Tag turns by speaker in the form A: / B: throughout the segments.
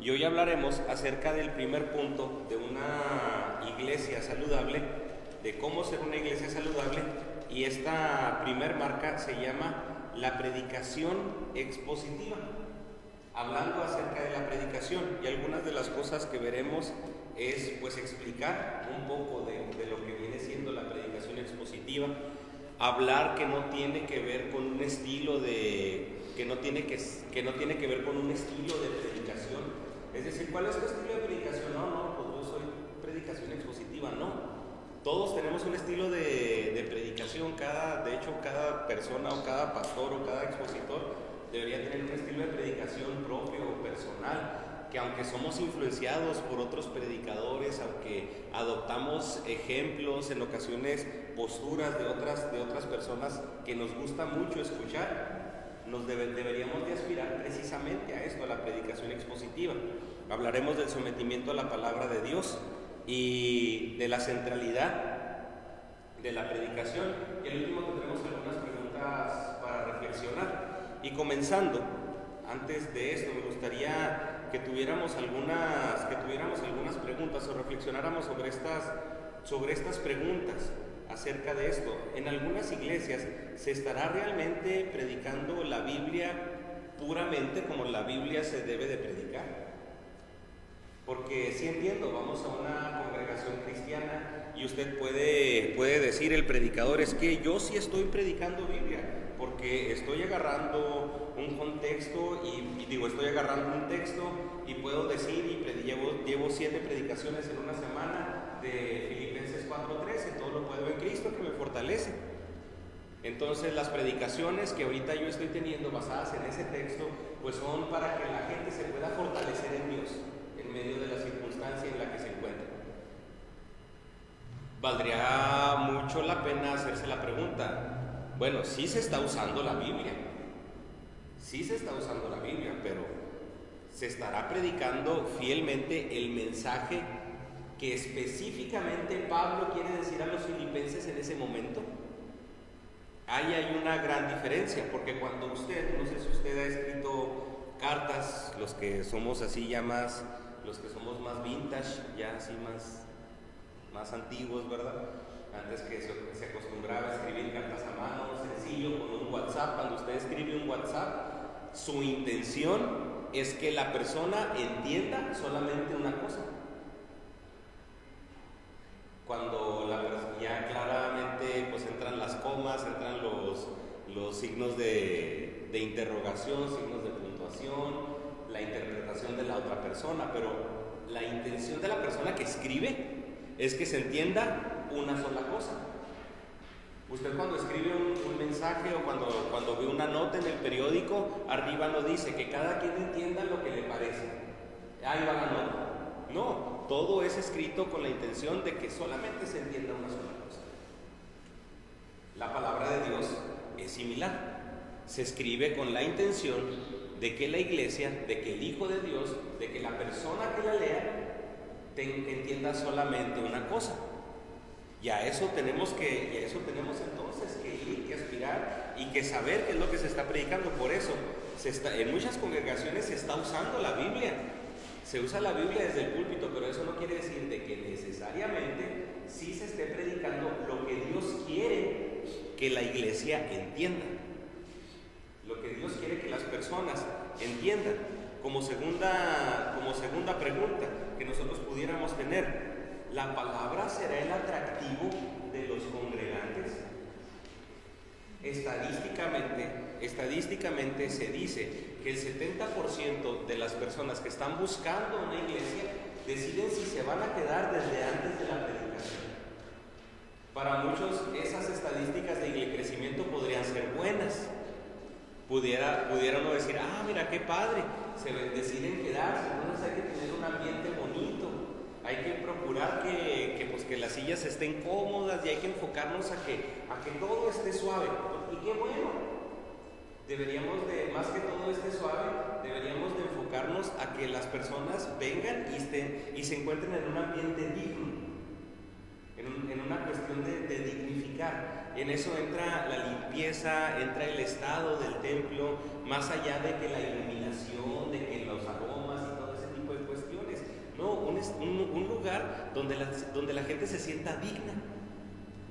A: y hoy hablaremos acerca del primer punto de una iglesia saludable, de cómo ser una iglesia saludable, y esta primer marca se llama la predicación expositiva. Hablando acerca de la predicación, y algunas de las cosas que veremos es pues explicar un poco de lo que viene siendo la predicación expositiva, hablar que no tiene que ver con un estilo que no tiene que ver con un estilo de predicación. Es decir, ¿cuál es tu estilo de predicación? No, pues yo soy predicación expositiva. No, todos tenemos un estilo de predicación. De hecho, cada persona o cada pastor o cada expositor debería tener un estilo de predicación propio o personal, que aunque somos influenciados por otros predicadores, aunque adoptamos ejemplos, en ocasiones posturas de otras personas que nos gusta mucho escuchar, deberíamos de aspirar precisamente a esto, a la predicación expositiva. Hablaremos del sometimiento a la palabra de Dios y de la centralidad de la predicación, y al último tendremos algunas preguntas para reflexionar. Y comenzando, antes de esto, me gustaría que tuviéramos algunas preguntas o reflexionáramos sobre estas preguntas acerca de esto. En algunas iglesias se estará realmente predicando la Biblia puramente como la Biblia se debe de predicar. Porque sí entiendo, vamos a una congregación cristiana y usted puede decir, el predicador, es que yo sí estoy predicando Biblia, porque estoy agarrando un contexto estoy agarrando un texto y puedo decir, llevo 7 predicaciones en una semana de Filipenses 4:13, todo lo puedo en Cristo que me fortalece. Entonces las predicaciones que ahorita yo estoy teniendo basadas en ese texto, pues son para que la gente se pueda fortalecer en Dios, en medio de la circunstancia en la que se encuentra. Valdría mucho la pena hacerse la pregunta, bueno, sí se está usando la Biblia, pero ¿se estará predicando fielmente el mensaje que específicamente Pablo quiere decir a los filipenses en ese momento? Ahí hay una gran diferencia, porque cuando no sé si usted ha escrito cartas, los que somos así ya más, los que somos más vintage, ya así más antiguos, ¿verdad? Antes que se acostumbraba a escribir cartas a mano, sencillo, con un WhatsApp. Cuando usted escribe un WhatsApp, su intención es que la persona entienda solamente una cosa. Cuando ya claramente pues entran las comas, entran los signos de interrogación, signos de puntuación, la interpretación de la otra persona, pero la intención de la persona que escribe es que se entienda una sola cosa. Usted cuando escribe un mensaje o cuando ve una nota en el periódico, arriba no dice que cada quien entienda lo que le parece. Ahí va la nota. No, todo es escrito con la intención de que solamente se entienda una sola cosa. La palabra de Dios es similar. Se escribe con la intención de que la iglesia, de que el Hijo de Dios, de que la persona que la lea entienda solamente una cosa. Y a eso tenemos entonces que ir, que aspirar y que saber qué es lo que se está predicando. Por eso en muchas congregaciones se está usando la Biblia. Se usa la Biblia desde el púlpito, pero eso no quiere decir de que necesariamente sí se esté predicando lo que Dios quiere que la iglesia entienda. Lo que Dios quiere que las personas entiendan. Como segunda pregunta que nosotros pudiéramos tener, ¿la palabra será el atractivo de los congregantes? Estadísticamente se dice que el 70% de las personas que están buscando una iglesia deciden si se van a quedar desde antes de la predicación. Para muchos esas estadísticas de crecimiento podrían ser buenas. Pudiera uno decir, mira qué padre, se deciden quedarse, entonces hay que tener un ambiente bonito, hay que procurar que las sillas estén cómodas y hay que enfocarnos a que todo esté suave. Y qué bueno, más que todo esté suave, deberíamos de enfocarnos a que las personas vengan y se encuentren en un ambiente digno, en una cuestión de dignificar. En eso entra la limpieza, entra el estado del templo, más allá de que la iluminación, de que los aromas y todo ese tipo de un lugar donde la gente se sienta digna.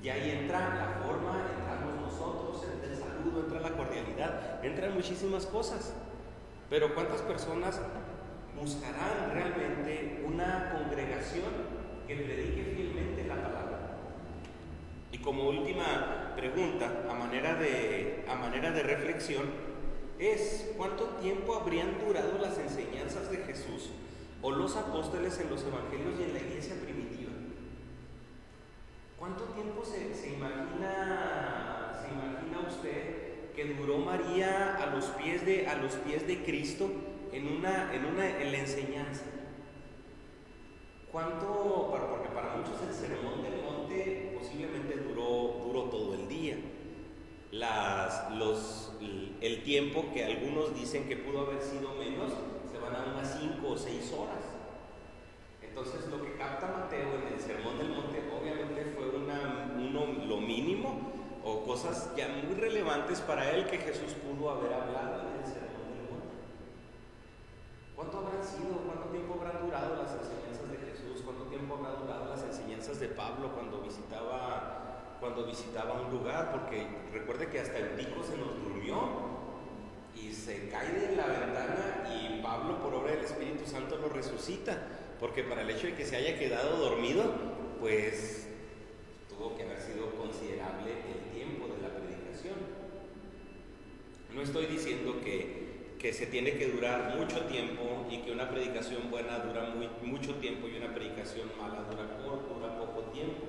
A: Y ahí entra la forma, entramos nosotros, entra el saludo, entra la cordialidad, entran muchísimas cosas. Pero ¿cuántas personas buscarán realmente una congregación que predique fielmente la palabra? Y como última pregunta, a manera de reflexión, es ¿cuánto tiempo habrían durado las enseñanzas de Jesús o los apóstoles en los evangelios y en la iglesia primitiva? ¿Cuánto tiempo se imagina usted que duró María a los pies de Cristo en la enseñanza? Porque para muchos el sermón del monte posiblemente duró todo el día. El tiempo que algunos dicen que pudo haber sido menos, se van a unas 5 o 6 horas. Entonces lo que capta Mateo en el sermón del monte obviamente fue lo mínimo o cosas ya muy relevantes para él que Jesús pudo haber hablado en el sermón del monte. ¿Cuánto tiempo habrán durado las enseñanzas de Jesús? ¿Cuánto tiempo habrán durado las enseñanzas de Pablo cuando visitaba un lugar? Porque recuerde que hasta Eutico se nos durmió y se cae de la ventana y Pablo, por obra del Espíritu Santo, lo resucita, porque para el hecho de que se haya quedado dormido, pues tuvo que haber sido considerable el tiempo de la predicación. No estoy diciendo que se tiene que durar mucho tiempo y que una predicación buena dura mucho tiempo y una predicación mala dura poco tiempo.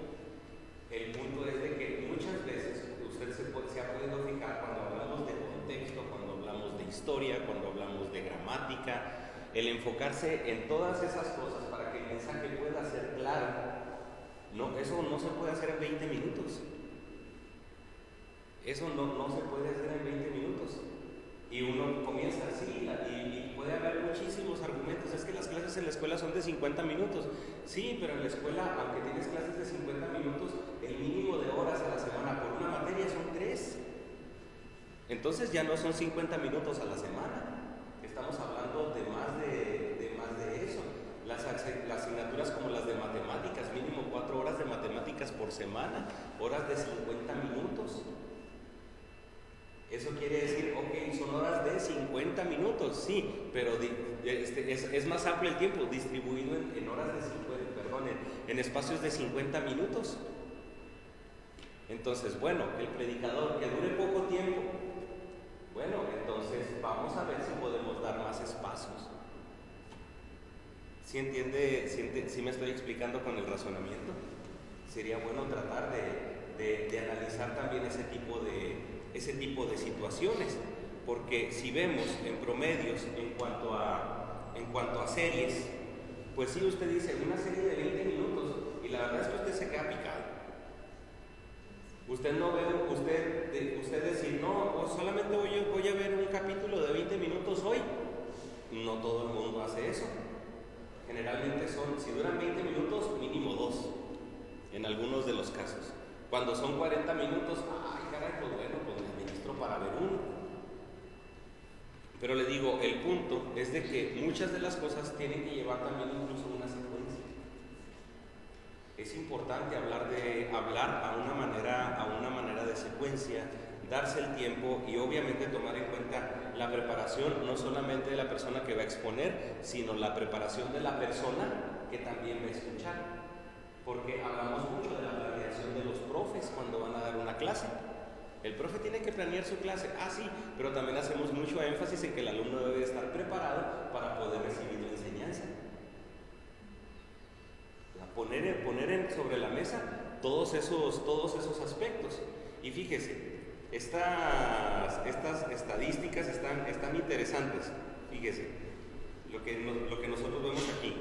A: El punto es de que muchas veces usted se ha podido fijar cuando hablamos de contexto, cuando hablamos de historia, cuando hablamos de gramática, el enfocarse en todas esas cosas para que el mensaje pueda ser claro. No, eso no se puede hacer en 20 minutos. Eso no se puede hacer en 20 minutos. Y uno comienza así y puede haber muchísimos argumentos. Es que las clases en la escuela son de 50 minutos. Sí, pero en la escuela, aunque tienes clases de 50 minutos, el mínimo de horas a la semana por una materia son 3. Entonces ya no son 50 minutos a la semana. Estamos hablando de más de eso. Las asignaturas como las de matemáticas, mínimo 4 horas de matemáticas por semana, horas de 50 minutos. Eso quiere decir, ok, son horas de 50 minutos, sí, pero es más amplio el tiempo, distribuido en horas de 50, en espacios de 50 minutos. Entonces, bueno, el predicador que dure poco tiempo, bueno, entonces vamos a ver si podemos dar más espacios. ¿Sí entiende? ¿Sí me estoy explicando con el razonamiento? Sería bueno tratar de analizar también ese tipo de situaciones, porque si vemos en promedios en cuanto a series, pues sí, usted dice una serie de 20 minutos y la verdad es que usted se queda picado. Usted no ve, usted decir, no, pues solamente voy a ver un capítulo de 20 minutos hoy. No todo el mundo hace eso. Generalmente si duran 20 minutos, mínimo 2, en algunos de los casos. Cuando son 40 minutos, ay caray, pues bueno, pues me administro para ver uno. Pero le digo, el punto es de que muchas de las cosas tienen que llevar también incluso una secuencia. Es importante hablar a una manera de secuencia, darse el tiempo y obviamente tomar en cuenta la preparación no solamente de la persona que va a exponer, sino la preparación de la persona que también va a escuchar. Porque hablamos mucho de la planeación de los profes cuando van a dar una clase. El profe tiene que planear su clase, sí, pero también hacemos mucho énfasis en que el alumno debe estar preparado para poder recibir la enseñanza. Poner sobre la mesa todos esos aspectos. Y fíjese, estas estadísticas están interesantes. Fíjese, lo que nosotros vemos aquí.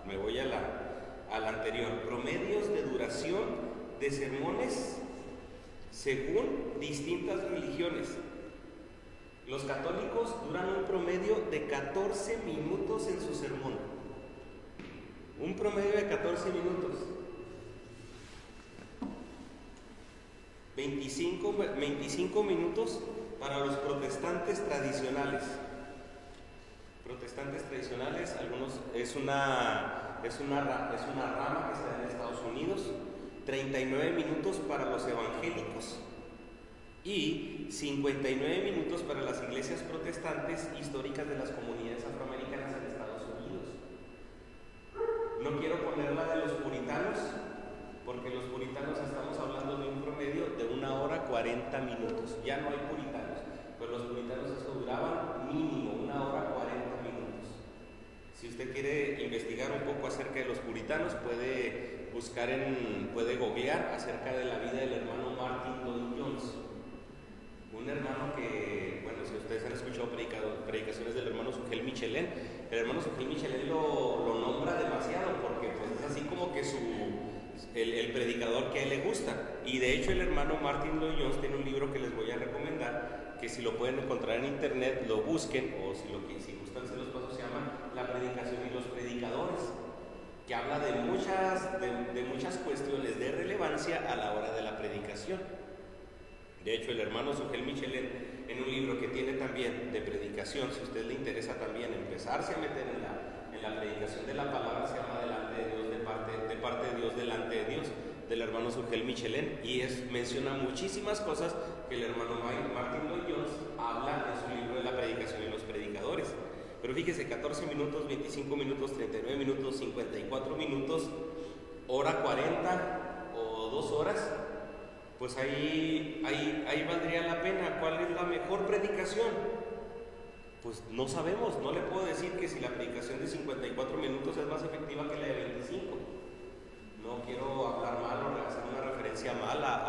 A: Me voy a la anterior. Promedios de duración de sermones según distintas religiones. Los católicos duran un promedio de 14 minutos en su sermón. Un promedio de 14 minutos. 25 minutos para los protestantes tradicionales. protestantes tradicionales, algunos es una rama que está en Estados Unidos, 39 minutos para los evangélicos y 59 minutos para las iglesias protestantes históricas de las comunidades afroamericanas en Estados Unidos. No quiero poner la de los puritanos, porque los puritanos estamos hablando de un promedio de 1 hora 40 minutos. Ya no hay puritanos, pero los puritanos eso duraban mínimo 1 hora 40 minutos. Si usted quiere investigar un poco acerca de los puritanos, puede googlear acerca de la vida del hermano Martin Lloyd Jones. Un hermano que, bueno, si ustedes han escuchado predicaciones del hermano Sugel Michelén, el hermano Sugel Michelén lo nombra demasiado porque pues es así como que el predicador que a él le gusta. Y de hecho el hermano Martin Lloyd Jones tiene un libro que les voy a recomendar, que si lo pueden encontrar en internet, lo busquen, o si gustan se los paso, se llama La predicación y los predicadores, que habla de muchas cuestiones de relevancia a la hora de la predicación. De hecho, el hermano Sugel Michelén, en un libro que tiene también de predicación, si a usted le interesa también empezarse a meter en la predicación de la palabra, se llama Delante de Dios, de parte de Dios, delante de Dios, del hermano Sugel Michelén, y menciona muchísimas cosas que el hermano Martin Lloyd Jones habla en su libro de la predicación y los predicadores. Pero fíjese, 14 minutos, 25 minutos, 39 minutos, 54 minutos, hora 40 o 2 horas, pues ahí valdría la pena. ¿Cuál es la mejor predicación? Pues no sabemos, no le puedo decir que si la predicación de 54 minutos es más efectiva que la de 25. No quiero hablar mal o hacer una referencia mala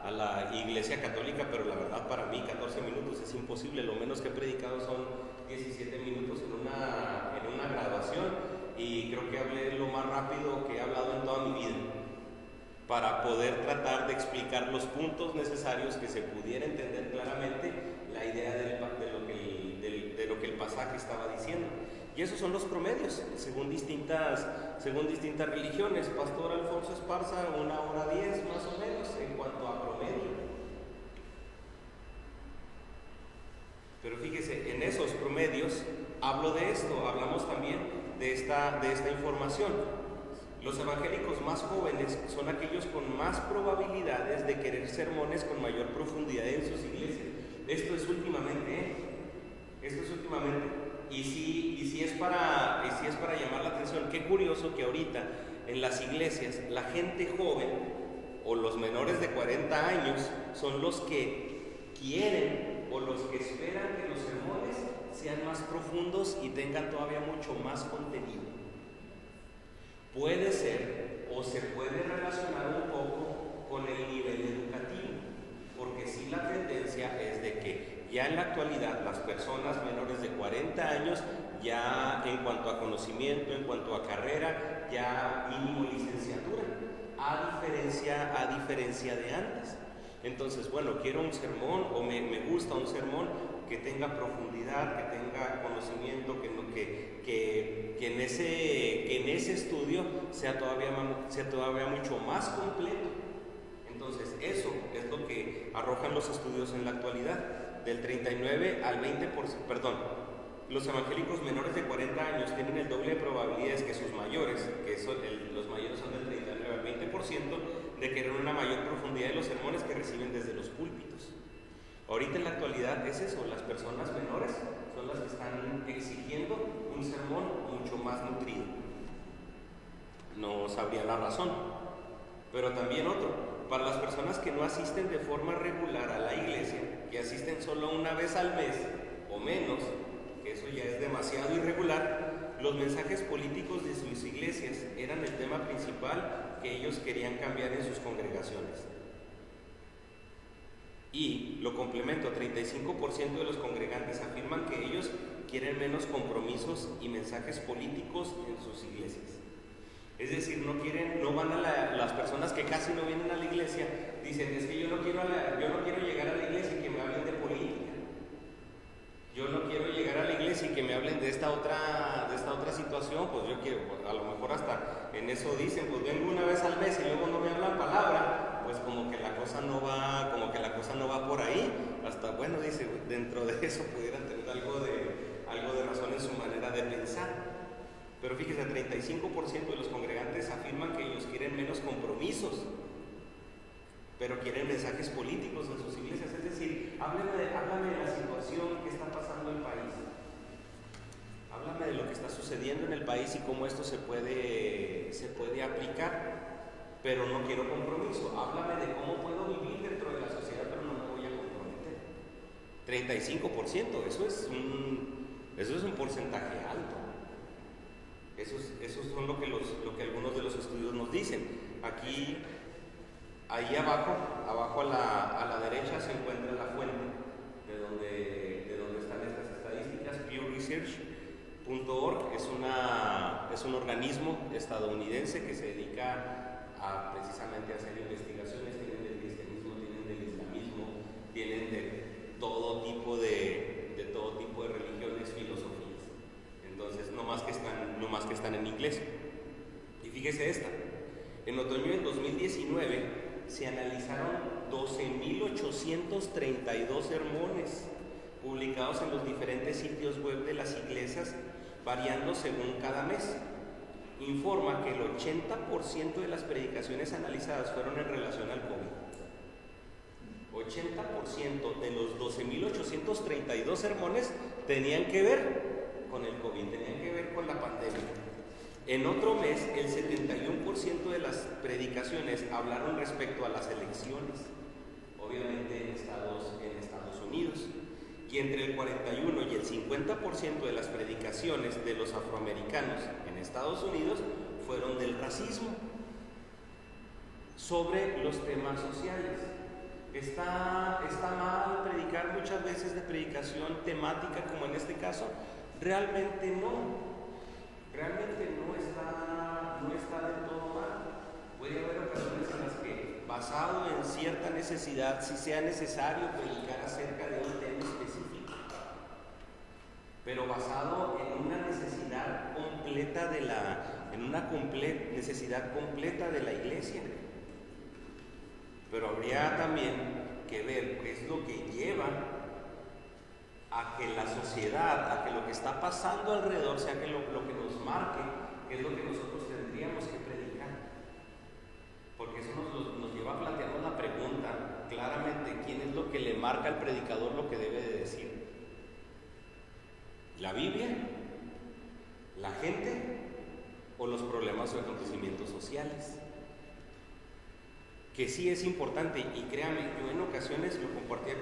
A: a la Iglesia Católica, pero la verdad para mí 14 minutos es imposible. Lo menos que he predicado son 17 minutos en una graduación, y creo que hablé lo más rápido que he hablado en toda mi vida, para poder tratar de explicar los puntos necesarios, que se pudiera entender claramente la idea de lo que el pasaje estaba diciendo. Y esos son los promedios, según distintas religiones. Pastor Alfonso Esparza, 1 hora 10 más o menos en cuanto a promedio. Pero fíjese, en esos promedios hablo de esto, hablamos también de esta información. Los evangélicos más jóvenes son aquellos con más probabilidades de querer sermones con mayor profundidad en sus iglesias. Esto es últimamente. Y si es para llamar la atención. Qué curioso que ahorita en las iglesias la gente joven o los menores de 40 años son los que quieren o los que esperan que los sermones sean más profundos y tengan todavía mucho más contenido. Puede ser o se puede relacionar un poco con el nivel educativo, porque sí, la tendencia es de que ya en la actualidad las personas menores de 40 años, ya en cuanto a conocimiento, en cuanto a carrera, ya mínimo licenciatura, a diferencia de antes. Entonces, bueno, quiero un sermón, o me gusta un sermón que tenga profundidad, que tenga conocimiento, que en ese estudio sea todavía mucho más completo. Entonces, eso es lo que arrojan los estudios en la actualidad. Del 39 al 20%, los evangélicos menores de 40 años tienen el doble de probabilidades que sus mayores, los mayores son del 39 al 20%, de querer una mayor profundidad de los sermones que reciben desde los púlpitos. Ahorita en la actualidad es eso, las personas menores son las que están exigiendo un sermón mucho más nutrido. No sabría la razón, pero también para las personas que no asisten de forma regular a la iglesia, que asisten solo una vez al mes o menos, que eso ya es demasiado irregular, los mensajes políticos de sus iglesias eran el tema principal que ellos querían cambiar en sus congregaciones. Y lo complemento, 35% de los congregantes afirman que ellos quieren menos compromisos y mensajes políticos en sus iglesias. Es decir, no van a las personas que casi no vienen a la iglesia, dicen, es que yo no quiero llegar a la iglesia y que me hablen de política. Yo no quiero llegar a la iglesia y que me hablen de esta otra situación. Pues yo quiero, a lo mejor hasta en eso dicen, pues vengo una vez al mes y luego no me hablan palabra, pues como que la cosa no va por ahí. Hasta, bueno, dice, dentro de eso pudieran tener algo de razón en su manera Pero fíjese, el 35% de los congregantes afirman que ellos quieren menos compromisos, pero quieren mensajes políticos en sus iglesias. Es decir, háblame de la situación que está pasando en el país. Háblame de lo que está sucediendo en el país y cómo esto se puede aplicar, pero no quiero compromiso. Háblame de cómo puedo vivir dentro de la sociedad, pero no me voy a comprometer. 35%, eso es un porcentaje alto. Esos son lo que algunos de los estudios nos dicen. Aquí, ahí abajo a la derecha se encuentra la fuente de donde están estas estadísticas. Pew Research.org es un organismo estadounidense que se dedica precisamente a hacer investigaciones. Tienen del cristianismo, tienen del islamismo, tienen de todo tipo de religiones, filosofías. Entonces, no más que están en inglés. Y fíjese esta, en otoño del 2019 se analizaron 12.832 sermones publicados en los diferentes sitios web de las iglesias, variando según cada mes. Informa que el 80% de las predicaciones analizadas fueron en relación al COVID. 80% de los 12.832 sermones tenían que ver con el COVID, tenían que ver con la pandemia. En otro mes, el 71% de las predicaciones hablaron respecto a las elecciones, obviamente en Estados Unidos. Y entre el 41 y el 50% de las predicaciones de los afroamericanos en Estados Unidos fueron del racismo, sobre los temas sociales. ¿Está mal predicar muchas veces de predicación temática como en este caso? Realmente no está del todo mal. Puede haber ocasiones en las que, basado en cierta necesidad, si sea necesario predicar acerca de un tema específico, pero basado en una necesidad completa necesidad completa de la iglesia. Pero habría también que ver qué es lo que lleva a que la sociedad, a que lo que está pasando alrededor sea que lo que nos marque, que es lo que nosotros tendríamos que predicar. Porque eso nos lleva a plantearnos la pregunta claramente: ¿quién es lo que le marca al predicador lo que debe de decir? ¿La Biblia? ¿La gente? ¿O los problemas o acontecimientos sociales? Que sí es importante, y créame, yo en ocasiones lo compartía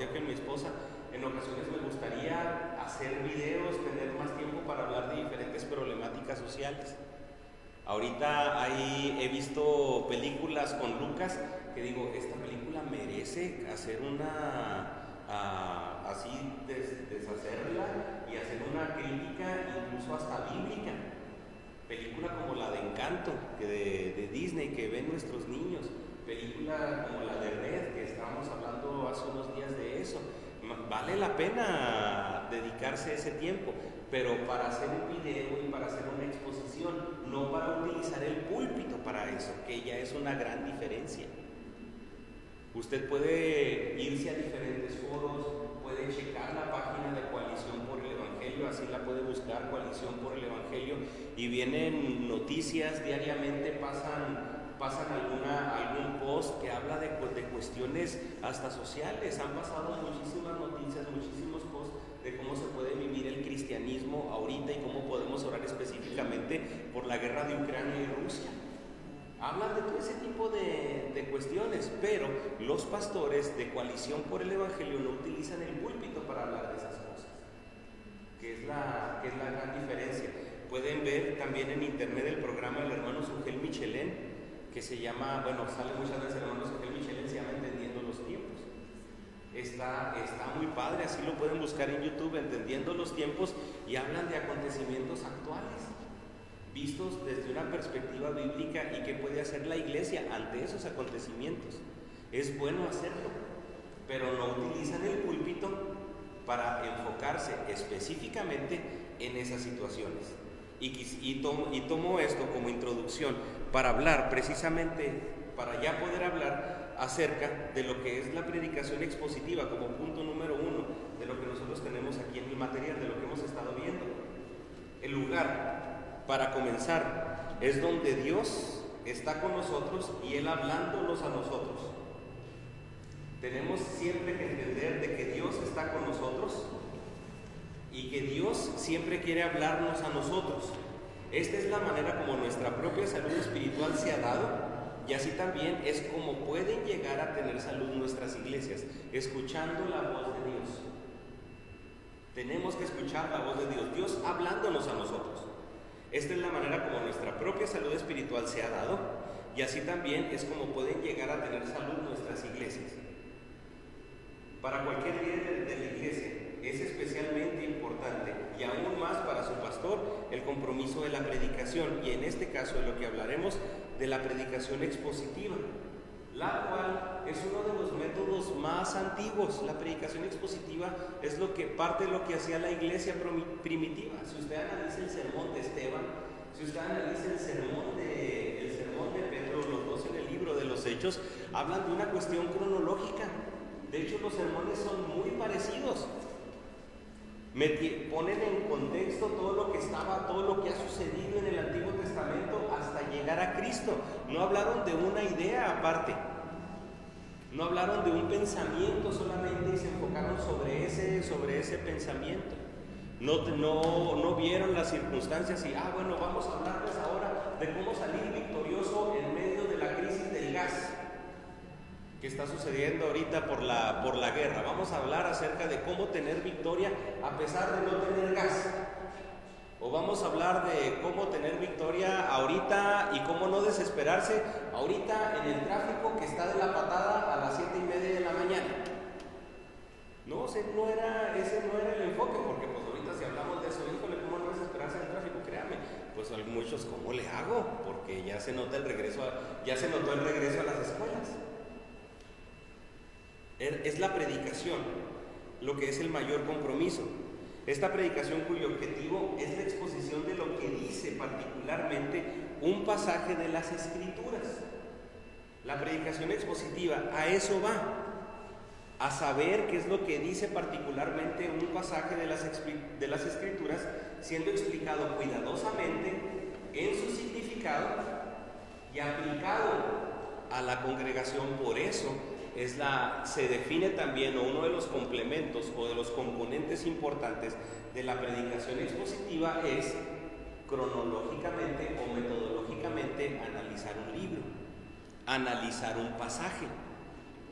A: con mi esposa. En ocasiones me gustaría hacer videos, tener más tiempo para hablar de diferentes problemáticas sociales. Ahorita he visto películas con Lucas que digo, esta película merece hacer deshacerla y hacer una crítica incluso hasta bíblica. Película como la de Encanto, de Disney, que ven nuestros niños. Película como la de Red, que estábamos hablando hace unos días de eso. Vale la pena dedicarse ese tiempo, pero para hacer un video y para hacer una exposición, no para utilizar el púlpito para eso, que ya es una gran diferencia. Usted puede irse a diferentes foros, puede checar la página de Coalición por el Evangelio, así la puede buscar, Coalición por el Evangelio, y vienen noticias diariamente, pasan algún post que habla de cuestiones hasta sociales. Han pasado muchísimas noticias, muchísimos posts de cómo se puede vivir el cristianismo ahorita y cómo podemos orar específicamente por la guerra de Ucrania y Rusia. Hablan de todo ese tipo de cuestiones, pero los pastores de Coalición por el Evangelio no utilizan el púlpito para hablar de esas cosas, que es la gran diferencia. Pueden ver también en internet el programa del hermano Sugel Michelén, que se llama, sale muchas veces el hermano Sugel Michelén, se llama Entendiendo los Tiempos. Está muy padre, así lo pueden buscar en YouTube, Entendiendo los Tiempos, y hablan de acontecimientos actuales, vistos desde una perspectiva bíblica, y qué puede hacer la iglesia ante esos acontecimientos. Es bueno hacerlo, pero no utilizan el púlpito para enfocarse específicamente en esas situaciones. Y tomo esto como introducción para hablar precisamente, para ya poder hablar acerca de lo que es la predicación expositiva como punto número 1 de lo que nosotros tenemos aquí en el material, de lo que hemos estado viendo. El lugar, para comenzar, es donde Dios está con nosotros y Él hablándonos a nosotros. Tenemos siempre que entender de que Dios está con nosotros y que Dios siempre quiere hablarnos a nosotros. Esta es la manera como nuestra propia salud espiritual se ha dado, y así también es como pueden llegar a tener salud nuestras iglesias, escuchando la voz de Dios. Tenemos que escuchar la voz de Dios, Dios hablándonos a nosotros. Esta es la manera como nuestra propia salud espiritual se ha dado, y así también es como pueden llegar a tener salud nuestras iglesias. Para cualquier líder de la iglesia es especialmente importante, y aún más para su pastor, el compromiso de la predicación, y en este caso de lo que hablaremos de la predicación expositiva, la cual es uno de los métodos más antiguos. La predicación expositiva es parte de lo que hacía la iglesia primitiva. Si usted analiza el sermón de Esteban, si usted analiza el sermón de Pedro, los dos en el libro de los Hechos, hablan de una cuestión cronológica. De hecho, los sermones son muy parecidos. Ponen en contexto todo lo que ha sucedido en el Antiguo Testamento hasta llegar a Cristo. No hablaron de una idea aparte, no hablaron de un pensamiento solamente y se enfocaron sobre ese pensamiento. No vieron las circunstancias y bueno, vamos a hablarles ahora de cómo salir victorioso en medio de la crisis del gas que está sucediendo ahorita por la guerra. Vamos a hablar acerca de cómo tener victoria a pesar de no tener gas. O vamos a hablar de cómo tener victoria ahorita y cómo no desesperarse ahorita en el tráfico que está de la patada a las 7:30 de la mañana. No, ese no era el enfoque, porque pues ahorita si hablamos de eso, híjole, cómo no desesperarse en el tráfico, créame, pues a muchos, ¿cómo le hago? Porque ya se notó el regreso a las escuelas. Es la predicación lo que es el mayor compromiso. Esta predicación cuyo objetivo es la exposición de lo que dice particularmente un pasaje de las Escrituras. La predicación expositiva a eso va, a saber qué es lo que dice particularmente un pasaje de las Escrituras, siendo explicado cuidadosamente en su significado y aplicado a la congregación. Por eso se define también, o uno de los complementos o de los componentes importantes de la predicación expositiva es cronológicamente o metodológicamente analizar un libro, analizar un pasaje,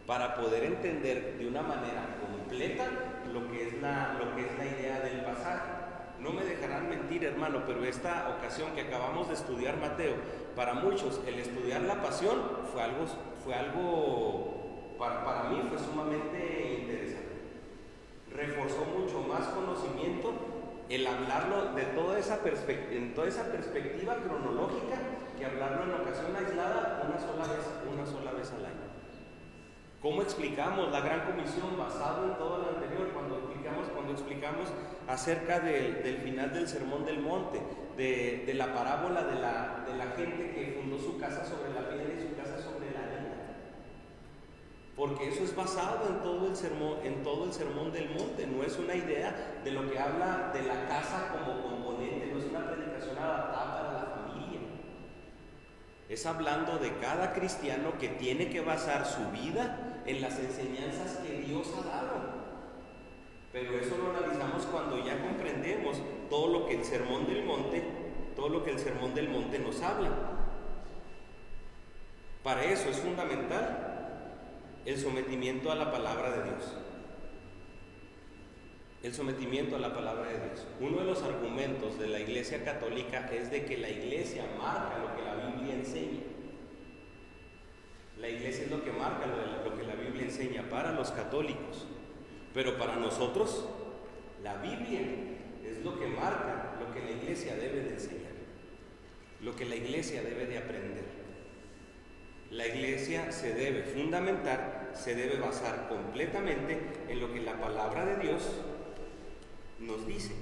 A: para poder entender de una manera completa lo que es la idea del pasaje. No me dejarán mentir, hermano, pero esta ocasión que acabamos de estudiar Mateo, para muchos el estudiar la pasión fue algo para mí fue sumamente interesante. Reforzó mucho más conocimiento el hablarlo en toda esa perspectiva cronológica, que hablarlo en ocasión aislada una sola vez al año. ¿Cómo explicamos la Gran Comisión basado en todo lo anterior? Cuando explicamos acerca del final del Sermón del Monte, de la parábola de la gente que fundó su casa sobre la piedra y su casa sobre la arena. Porque eso es basado en todo el sermón del monte. No es una idea de lo que habla de la casa como componente, no es una predicación adaptada para la familia. Es hablando de cada cristiano que tiene que basar su vida en las enseñanzas que Dios ha dado. Pero eso lo analizamos cuando ya comprendemos todo lo que el sermón del monte nos habla. Para eso es fundamental el sometimiento a la palabra de Dios. El sometimiento a la palabra de Dios. Uno de los argumentos de la Iglesia Católica es de que la Iglesia marca lo que la Biblia enseña. La Iglesia es lo que marca lo que la Biblia enseña para los católicos. Pero para nosotros, la Biblia es lo que marca lo que la Iglesia debe de enseñar, lo que la Iglesia debe de aprender. La Iglesia se debe fundamentar, se debe basar completamente en lo que la palabra de Dios nos dice.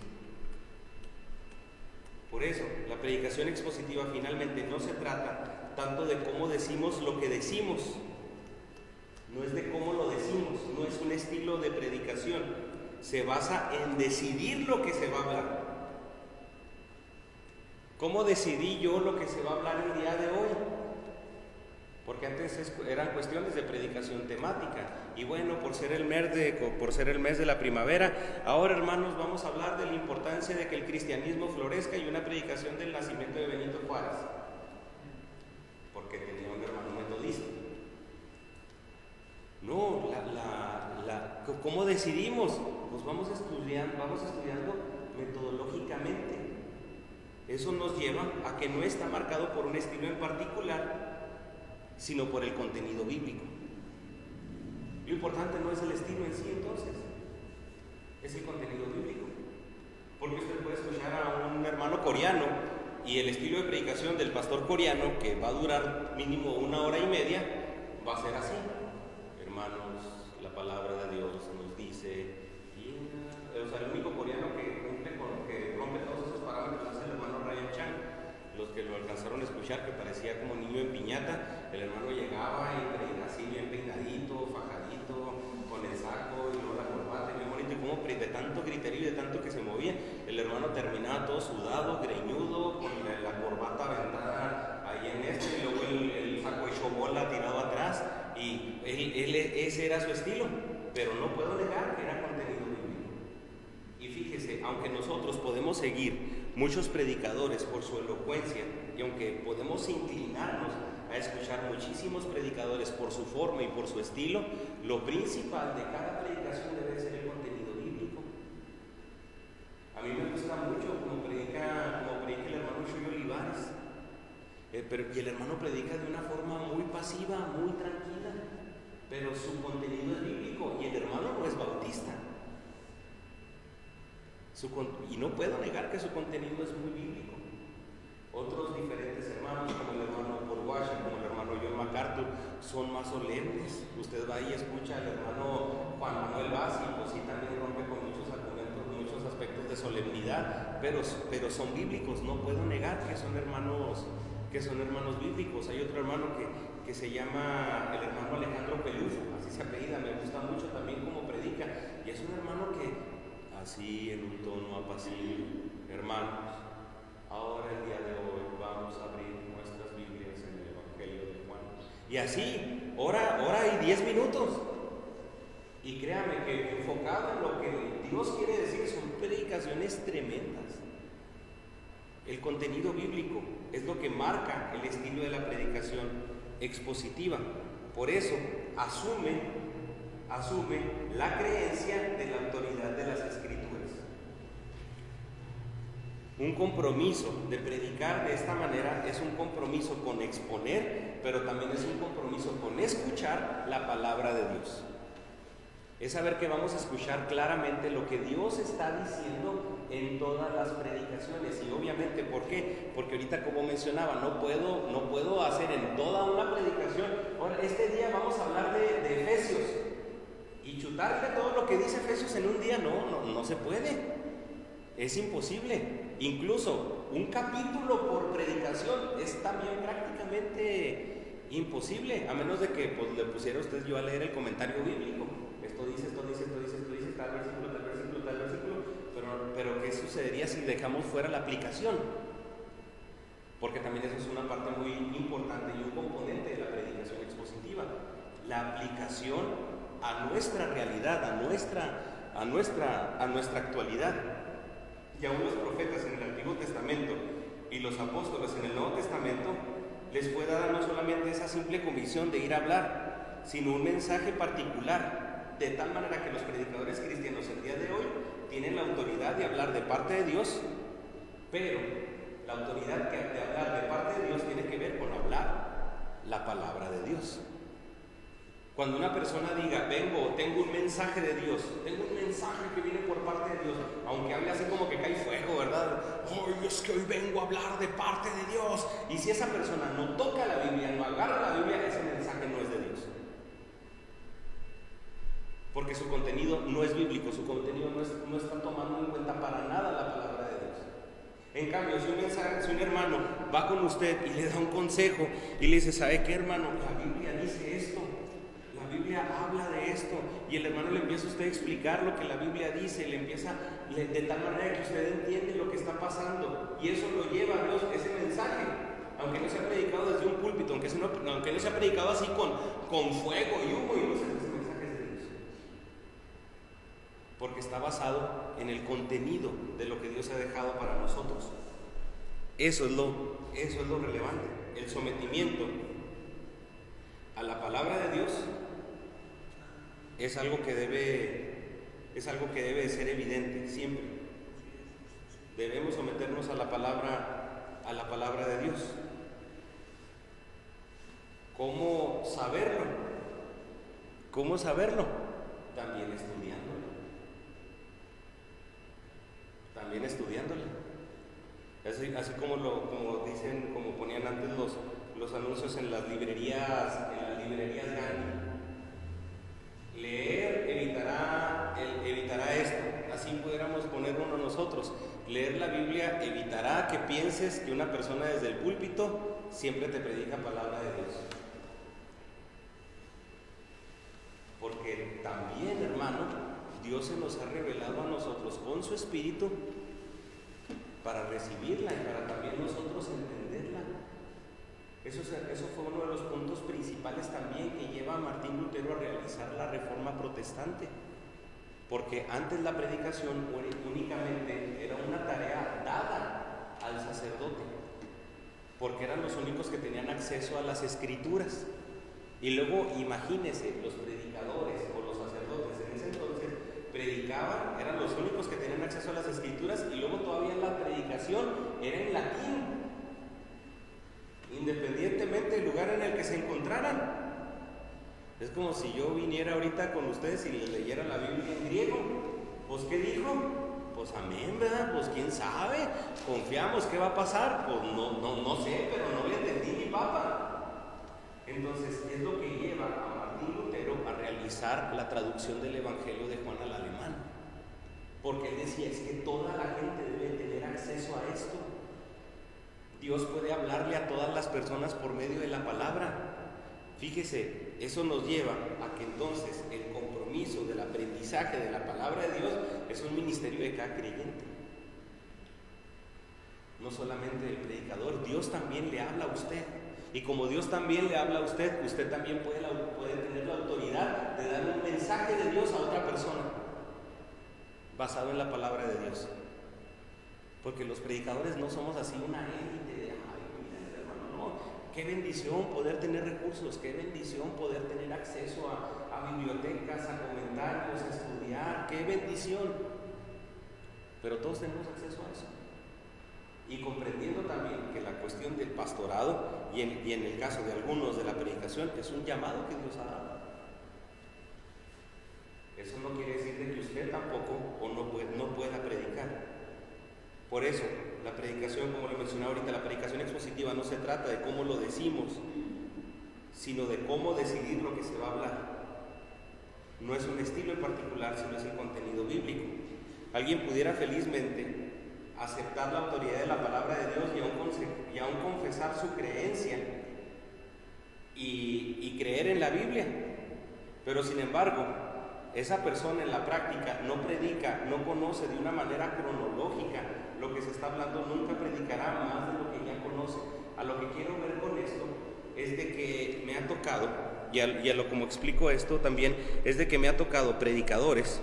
A: Por eso, la predicación expositiva finalmente no se trata tanto de cómo decimos lo que decimos, no es de cómo lo decimos, no es un estilo de predicación, se basa en decidir lo que se va a hablar. ¿Cómo decidí yo lo que se va a hablar el día de hoy? Porque antes eran cuestiones de predicación temática. Y bueno, por ser el mes de la primavera, ahora, hermanos, vamos a hablar de la importancia de que el cristianismo florezca y una predicación del nacimiento de Benito Juárez, porque tenía un hermano metodista. No, ¿cómo decidimos? Pues vamos estudiando metodológicamente. Eso nos lleva a que no está marcado por un estilo en particular, sino por el contenido bíblico. Lo importante no es el estilo en sí, entonces, es el contenido bíblico. Porque usted puede escuchar a un hermano coreano y el estilo de predicación del pastor coreano, que va a durar mínimo 1 hora y media, va a ser así. Hermanos, la palabra de Dios nos dice, el único coreano que rompe todos esos parámetros es el hermano Ryan Chan. Los que lo alcanzaron a escuchar, que parecía como niño en piñata, el hermano llegaba y así bien peinadito, fajadito, con el saco y luego la corbata, y bien bonito, y como de tanto griterío y de tanto que se movía, el hermano terminaba todo sudado, greñudo, con la corbata aventada ahí y luego el saco hecho bola tirado atrás, y ese era su estilo, pero no puedo negar que era contenido bíblico. Y fíjese, aunque nosotros podemos seguir muchos predicadores por su elocuencia, y aunque podemos inclinarnos a escuchar muchísimos predicadores por su forma y por su estilo, lo principal de cada predicación debe ser el contenido bíblico. A mí me gusta mucho como predica el hermano Chuy Olivares, y el hermano predica de una forma muy pasiva, muy tranquila, pero su contenido es bíblico, y el hermano no es bautista. Y no puedo negar que su contenido es muy bíblico. Otros diferentes hermanos, como el hermano Paul Washer, como el hermano John MacArthur, son más solemnes. Usted va y escucha al hermano Juan Manuel Vaz, y pues sí, también rompe con muchos argumentos, muchos aspectos de solemnidad, pero son bíblicos. No puedo negar que son hermanos bíblicos. Hay otro hermano que se llama el hermano Alejandro Pelufo, así se apellida, me gusta mucho también cómo predica, y es un hermano que así en un tono apacible: hermanos, ahora el día de hoy vamos a abrir nuestras Biblias en el Evangelio de Juan. Y así, hora y 10 minutos. Y créame que enfocado en lo que Dios quiere decir, son predicaciones tremendas. El contenido bíblico es lo que marca el estilo de la predicación expositiva. Por eso asume la creencia de la autoridad de las Escrituras. Un compromiso de predicar de esta manera es un compromiso con exponer, pero también es un compromiso con escuchar la palabra de Dios. Es saber que vamos a escuchar claramente lo que Dios está diciendo en todas las predicaciones. Y obviamente, ¿por qué? Porque ahorita, como mencionaba, no puedo hacer en toda una predicación. Ahora, este día vamos a hablar de Efesios, y chutarle todo lo que dice Efesios en un día. No se puede, es imposible. Incluso un capítulo por predicación es también prácticamente imposible, a menos de que pues, le pusiera usted yo a leer el comentario bíblico. Esto dice, tal versículo, pero ¿qué sucedería si dejamos fuera la aplicación? Porque también eso es una parte muy importante y un componente de la predicación expositiva, la aplicación a nuestra realidad, a nuestra actualidad. Y aún los profetas en el Antiguo Testamento y los apóstoles en el Nuevo Testamento les fue dada no solamente esa simple convicción de ir a hablar, sino un mensaje particular, de tal manera que los predicadores cristianos el día de hoy tienen la autoridad de hablar de parte de Dios, pero la autoridad de hablar de parte de Dios tiene que ver con hablar la palabra de Dios. Cuando una persona diga, tengo un mensaje de Dios, tengo un mensaje que viene por parte de Dios, aunque hable así como que cae fuego, ¿verdad? ¡Ay, es que hoy vengo a hablar de parte de Dios! Y si esa persona no toca la Biblia, no agarra la Biblia, ese mensaje no es de Dios. Porque su contenido no es bíblico, su contenido no está tomando en cuenta para nada la palabra de Dios. En cambio, si un hermano va con usted y le da un consejo y le dice, ¿sabe qué, hermano? La Biblia dice esto. La Biblia habla de esto. esto, y el hermano le empieza a usted a explicar lo que la Biblia dice, de tal manera que usted entiende lo que está pasando, y eso lo lleva a Dios, ese mensaje, aunque no sea predicado desde un púlpito, aunque no sea predicado así con fuego y humo y luces, ese mensaje es de Dios, porque está basado en el contenido de lo que Dios ha dejado para nosotros. Eso es lo relevante, el sometimiento a la palabra de Dios es algo que debe de ser evidente siempre. Debemos someternos a la palabra de Dios. ¿Cómo saberlo? También estudiándola. Así como dicen, como ponían antes los anuncios en las librerías Gandhi. Leer evitará esto. Así pudiéramos poner uno nosotros. Leer la Biblia evitará que pienses que una persona desde el púlpito siempre te predica palabra de Dios. Porque también, hermano, Dios se nos ha revelado a nosotros con su Espíritu para recibirla y para también nosotros entenderla. Eso fue uno de los puntos principales también que lleva a Martín Lutero a realizar la Reforma Protestante, porque antes la predicación únicamente era una tarea dada al sacerdote, porque eran los únicos que tenían acceso a las Escrituras. Y luego imagínense, los predicadores o los sacerdotes en ese entonces predicaban, eran los únicos que tenían acceso a las Escrituras, y luego todavía la predicación era en latín, independientemente del lugar en el que se encontraran. Es como si yo viniera ahorita con ustedes y les leyera la Biblia en griego. Pues ¿qué dijo? Pues amén, ¿verdad? Pues quién sabe, confiamos, ¿qué va a pasar? Pues no sé, pero no le entendí ni papa. Entonces es lo que lleva a Martín Lutero a realizar la traducción del Evangelio de Juan al alemán, porque él decía, es que toda la gente debe tener acceso a esto. Dios puede hablarle a todas las personas por medio de la palabra. Fíjese, eso nos lleva a que entonces el compromiso del aprendizaje de la palabra de Dios es un ministerio de cada creyente. No solamente del predicador, Dios también le habla a usted. Y como Dios también le habla a usted, usted también puede tener la autoridad de dar un mensaje de Dios a otra persona basado en la palabra de Dios. Porque los predicadores no somos así una élite de, ay, mira, hermano, no. Qué bendición poder tener recursos, qué bendición poder tener acceso a bibliotecas, a comentarios, a estudiar, qué bendición. Pero todos tenemos acceso a eso. Y comprendiendo también que la cuestión del pastorado y en el caso de algunos de la predicación es un llamado que Dios ha dado. Eso no quiere decir de que usted tampoco no pueda predicar. Por eso, la predicación, como le mencionaba ahorita, la predicación expositiva no se trata de cómo lo decimos, sino de cómo decidir lo que se va a hablar. No es un estilo en particular, sino es el contenido bíblico. Alguien pudiera felizmente aceptar la autoridad de la palabra de Dios y aún confesar su creencia y creer en la Biblia, pero sin embargo esa persona en la práctica no predica, no conoce de una manera cronológica lo que se está hablando, nunca predicará más de lo que ya conoce. A lo que quiero ver con esto es de que me ha tocado, como explico esto también, es de que me ha tocado predicadores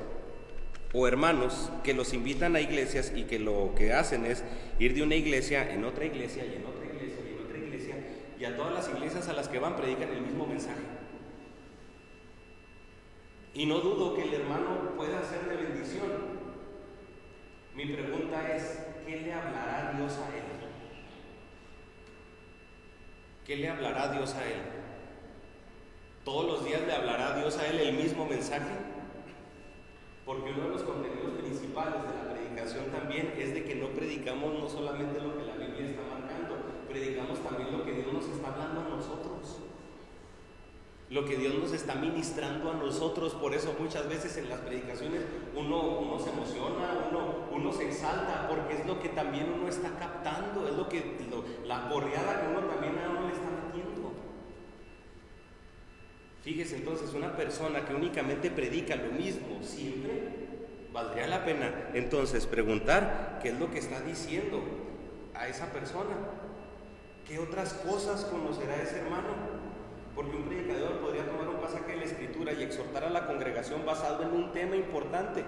A: o hermanos que los invitan a iglesias y que lo que hacen es ir de una iglesia en otra iglesia y en otra iglesia y en otra iglesia, y a todas las iglesias a las que van predican el mismo mensaje. Y no dudo que el hermano pueda ser de bendición. Mi pregunta es, ¿qué le hablará Dios a él? ¿Qué le hablará Dios a él? ¿Todos los días le hablará Dios a él el mismo mensaje? Porque uno de los contenidos principales de la predicación también es de que no predicamos no solamente lo que la Biblia está marcando, predicamos también lo que Dios nos está hablando a nosotros, lo que Dios nos está ministrando a nosotros. Por eso muchas veces en las predicaciones uno se emociona, uno se exalta, porque es lo que también uno está captando, es la porreada que uno también a uno le está metiendo. Fíjese entonces, una persona que únicamente predica lo mismo siempre, valdría la pena entonces preguntar qué es lo que está diciendo a esa persona. ¿Qué otras cosas conocerá ese hermano? Porque un predicador podría tomar un pasaje de la Escritura y exhortar a la congregación basado en un tema importante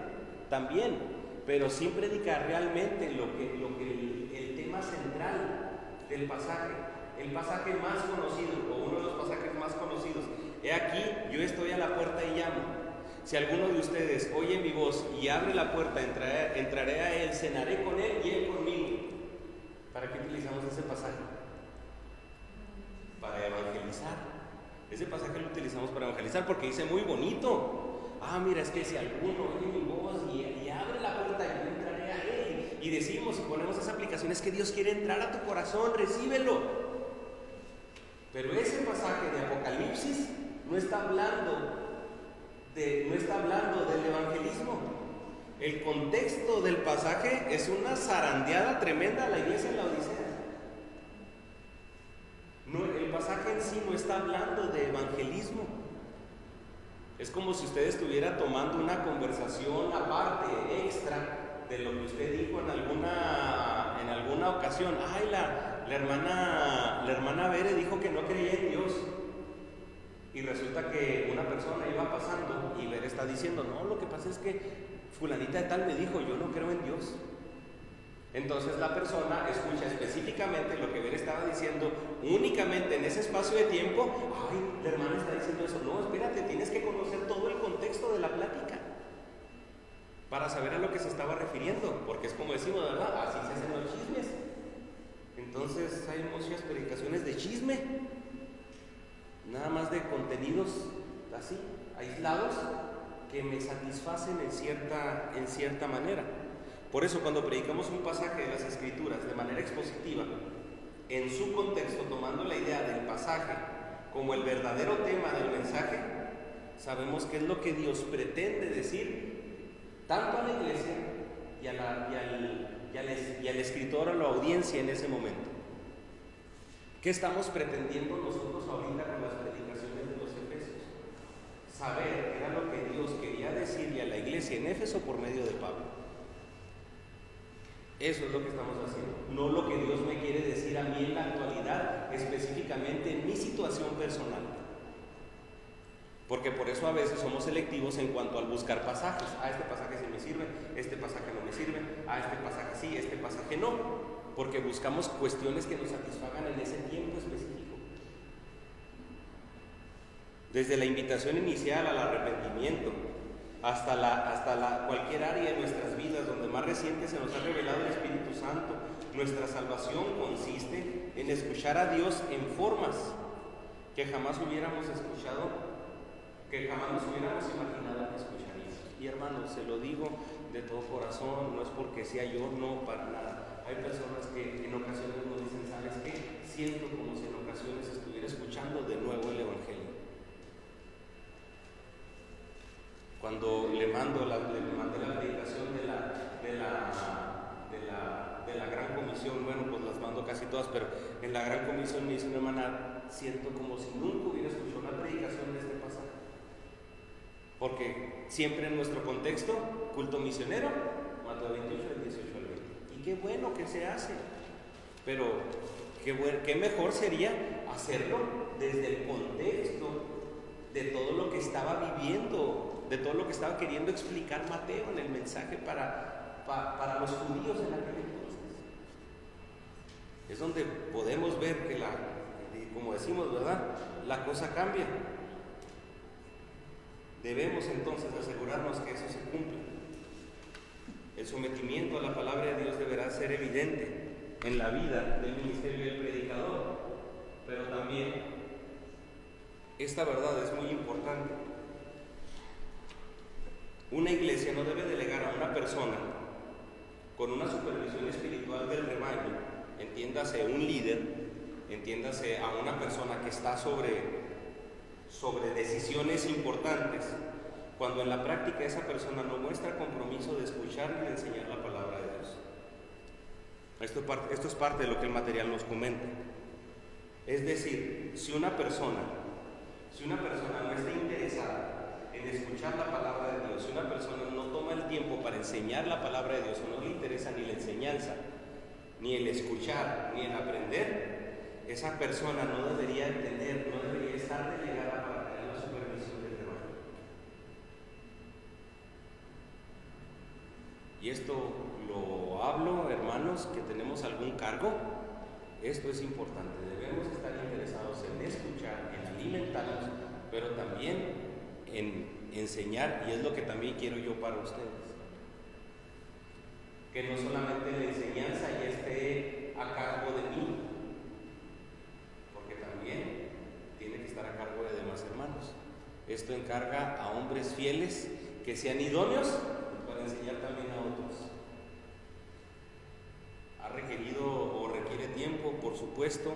A: también, pero sin predicar realmente el tema central del pasaje, el pasaje más conocido o uno de los pasajes más conocidos. He aquí, yo estoy a la puerta y llamo. Si alguno de ustedes oye mi voz y abre la puerta, entraré a él, cenaré con él y él conmigo. ¿Para qué utilizamos ese pasaje? Para evangelizar. Ese pasaje lo utilizamos para evangelizar porque dice muy bonito. Mira, es que si alguno oye mi voz y abre la puerta, yo entraré a él. Y decimos y ponemos esa aplicación, es que Dios quiere entrar a tu corazón, recíbelo. Pero ese pasaje de Apocalipsis no está hablando del evangelismo. El contexto del pasaje es una zarandeada tremenda a la iglesia en la Odisea. No, el pasaje en sí no está hablando de evangelismo. Es como si usted estuviera tomando una conversación aparte, extra, de lo que usted dijo en alguna ocasión. La hermana Bere dijo que no creía en Dios. Y resulta que una persona iba pasando y Bere está diciendo, no, lo que pasa es que fulanita de tal me dijo, yo no creo en Dios. Entonces la persona escucha específicamente lo que Bere estaba diciendo únicamente en ese espacio de tiempo. La hermana está diciendo eso. No, espérate, tienes que conocer todo el contexto de la plática para saber a lo que se estaba refiriendo, porque es como decimos, ¿verdad? Así se hacen los chismes. Entonces hay muchas predicaciones de chisme, nada más de contenidos así, aislados, que me satisfacen en cierta manera. Por eso cuando predicamos un pasaje de las Escrituras de manera expositiva, en su contexto, tomando la idea del pasaje como el verdadero tema del mensaje, sabemos qué es lo que Dios pretende decir tanto a la iglesia y al escritor, a la audiencia en ese momento. ¿Qué estamos pretendiendo nosotros ahorita con las predicaciones de los Efesios? Saber qué era lo que Dios quería decirle a la iglesia en Éfeso por medio de Pablo. Eso es lo que estamos haciendo, no lo que Dios me quiere decir a mí en la actualidad, específicamente en mi situación personal. Porque por eso a veces somos selectivos en cuanto al buscar pasajes. Este pasaje sí me sirve, este pasaje no me sirve, este pasaje sí, este pasaje no. Porque buscamos cuestiones que nos satisfagan en ese tiempo específico. Desde la invitación inicial al arrepentimiento, hasta cualquier área de nuestras vidas donde más reciente se nos ha revelado el Espíritu Santo. Nuestra salvación consiste en escuchar a Dios en formas que jamás hubiéramos escuchado, que jamás nos hubiéramos imaginado que escucharíamos. Y hermanos, se lo digo de todo corazón, no es porque sea yo, no, para nada. Hay personas que en ocasiones nos dicen, ¿sabes qué? Siento como si en ocasiones estuviera escuchando de nuevo el Evangelio. Cuando le mandé la predicación de la Gran Comisión, bueno, pues las mando casi todas, pero en la Gran Comisión me dice una hermana, siento como si nunca hubiera escuchado una predicación de este pasaje. Porque siempre en nuestro contexto, culto misionero, Mateo 28, del 18 al 20. Y qué bueno que se hace, pero qué mejor sería hacerlo desde el contexto de todo lo que estaba viviendo, de todo lo que estaba queriendo explicar Mateo en el mensaje para los judíos en aquel entonces. Es donde podemos ver que como decimos, ¿verdad? La cosa cambia. Debemos entonces asegurarnos que eso se cumpla. El sometimiento a la palabra de Dios deberá ser evidente en la vida del ministerio del predicador, pero también esta verdad es muy importante. Una iglesia no debe delegar a una persona con una supervisión espiritual del rebaño, entiéndase un líder, entiéndase a una persona que está sobre decisiones importantes, cuando en la práctica esa persona no muestra compromiso de escuchar ni de enseñar la palabra de Dios. Esto es parte de lo que el material nos comenta. Es decir, si una persona no está escuchar la palabra de Dios. Si una persona no toma el tiempo para enseñar la palabra de Dios, o no le interesa ni la enseñanza, ni el escuchar, ni el aprender, esa persona no debería entender, no debería estar delegada para tener la supervisión del rebaño. Y esto lo hablo, hermanos, que tenemos algún cargo. Esto es importante, debemos estar interesados en escuchar, en alimentarnos, pero también en enseñar, y es lo que también quiero yo para ustedes. Que no solamente la enseñanza ya esté a cargo de mí, porque también tiene que estar a cargo de demás hermanos. Esto encarga a hombres fieles que sean idóneos para enseñar también a otros. Ha requerido o requiere tiempo, por supuesto,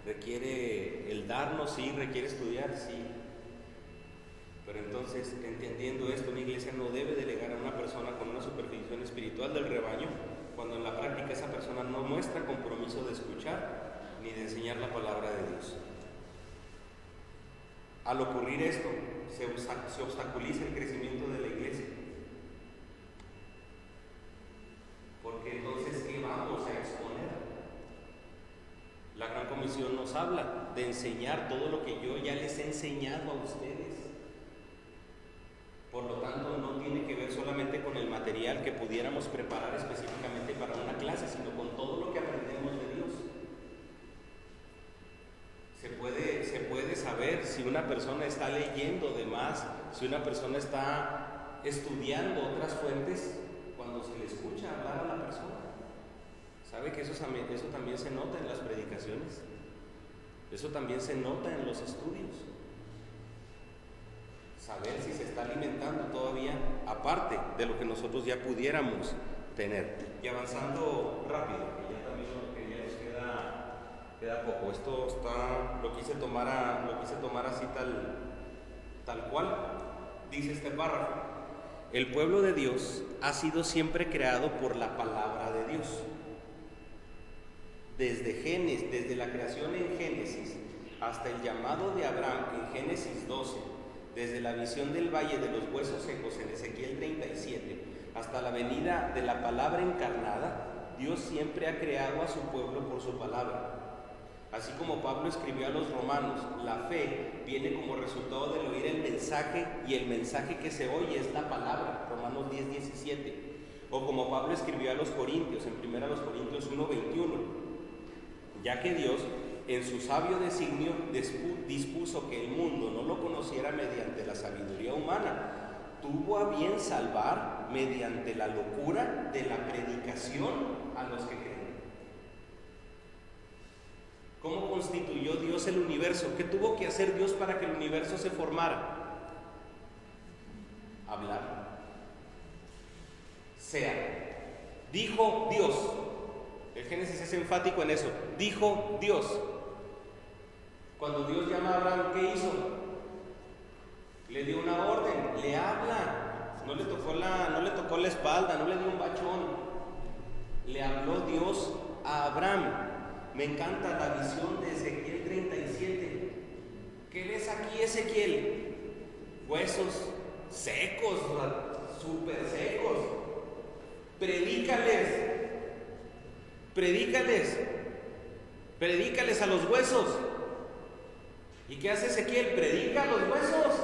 A: requiere el darnos, sí, requiere estudiar, sí. Pero entonces, entendiendo esto, una iglesia no debe delegar a una persona con una supervisión espiritual del rebaño, cuando en la práctica esa persona no muestra compromiso de escuchar ni de enseñar la palabra de Dios. Al ocurrir esto, se obstaculiza el crecimiento de la iglesia. Porque entonces, ¿qué vamos a exponer? La Gran Comisión nos habla de enseñar todo lo que yo ya les he enseñado a ustedes. Por lo tanto, no tiene que ver solamente con el material que pudiéramos preparar específicamente para una clase, sino con todo lo que aprendemos de Dios. Se puede saber si una persona está leyendo de más, si una persona está estudiando otras fuentes, cuando se le escucha hablar a la persona. ¿Sabe que eso también se nota en las predicaciones? Eso también se nota en los estudios. Saber si se está alimentando todavía, aparte de lo que nosotros ya pudiéramos tener. Y avanzando rápido, que ya también nos queda poco. Esto lo quise tomar así tal cual. Dice este párrafo: el pueblo de Dios ha sido siempre creado por la palabra de Dios. Desde la creación en Génesis hasta el llamado de Abraham en Génesis 12, desde la visión del valle de los huesos secos en Ezequiel 37, hasta la venida de la palabra encarnada, Dios siempre ha creado a su pueblo por su palabra. Así como Pablo escribió a los romanos, la fe viene como resultado del oír el mensaje, y el mensaje que se oye es la palabra, Romanos 10:17. O como Pablo escribió a los corintios, en 1 Corintios 1:21, ya que Dios, en su sabio designio, dispuso que el mundo no lo conociera mediante la sabiduría humana, tuvo a bien salvar mediante la locura de la predicación a los que creen. ¿Cómo constituyó Dios el universo? ¿Qué tuvo que hacer Dios para que el universo se formara? Hablar. Sea. Dijo Dios. El Génesis es enfático en eso. Dijo Dios. Cuando Dios llama a Abraham, ¿qué hizo? Le dio una orden, le habla. No le tocó la espalda, no le dio un bachón. Le habló Dios a Abraham. Me encanta la visión de Ezequiel 37. ¿Qué ves aquí, Ezequiel? Huesos secos, súper secos. Predícales a los huesos. ¿Y qué hace Ezequiel? Predica a los huesos.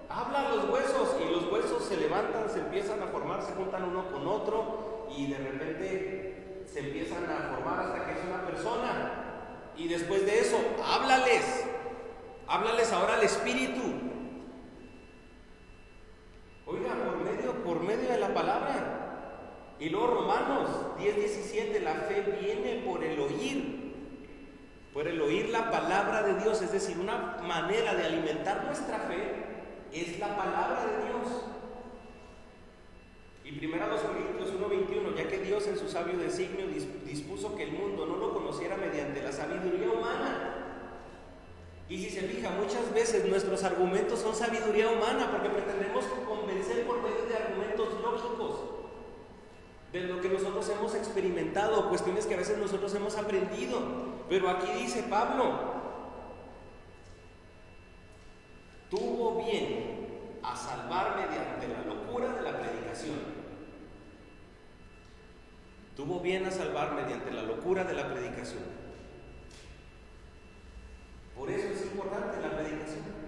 A: Habla a los huesos, y los huesos se levantan, se empiezan a formar, se juntan uno con otro, y de repente se empiezan a formar hasta que es una persona. Y después de eso, háblales ahora al Espíritu. Oiga, por medio de la palabra. Y luego Romanos 10:17, la fe viene por el oír la palabra de Dios. Es decir, una manera de alimentar nuestra fe es la palabra de Dios. Y 1 Corintios 1:21, ya que Dios en su sabio designio dispuso que el mundo no lo conociera mediante la sabiduría humana. Y si se fija, muchas veces nuestros argumentos son sabiduría humana, porque pretendemos convencer por medio de argumentos lógicos de lo que nosotros hemos experimentado, cuestiones que a veces nosotros hemos aprendido. Pero aquí dice Pablo, tuvo bien a salvar mediante la locura de la predicación. Tuvo bien a salvar mediante la locura de la predicación. Por eso es importante la predicación.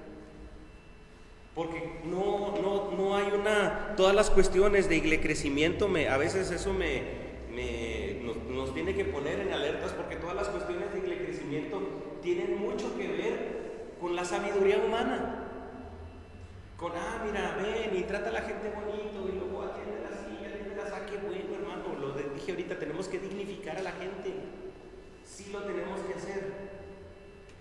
A: Porque no hay todas las cuestiones de crecimiento, a veces eso nos tiene que poner en alertas, porque todas las cuestiones de crecimiento tienen mucho que ver con la sabiduría humana. Con, mira, ven y trata a la gente bonito, y luego atiende la silla, qué bueno, hermano, dije ahorita, tenemos que dignificar a la gente. Sí lo tenemos que hacer.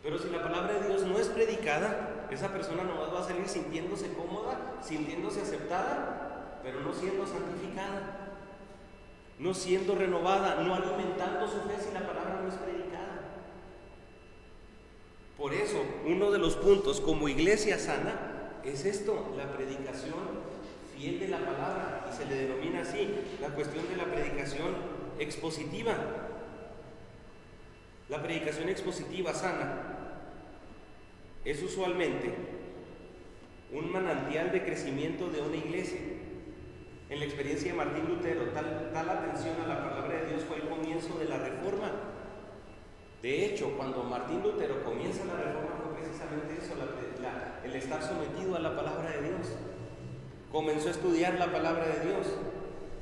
A: Pero si la palabra de Dios no es predicada, esa persona nomás va a salir sintiéndose cómoda, sintiéndose aceptada, pero no siendo santificada, no siendo renovada, no alimentando su fe si la palabra no es predicada. Por eso, uno de los puntos como iglesia sana es esto, la predicación fiel de la palabra, y se le denomina así, la cuestión de la predicación expositiva. La predicación expositiva sana es usualmente un manantial de crecimiento de una iglesia. En la experiencia de Martín Lutero, tal atención a la palabra de Dios fue el comienzo de la Reforma. De hecho, cuando Martín Lutero comienza la Reforma fue precisamente eso, el estar sometido a la palabra de Dios. Comenzó a estudiar la palabra de Dios.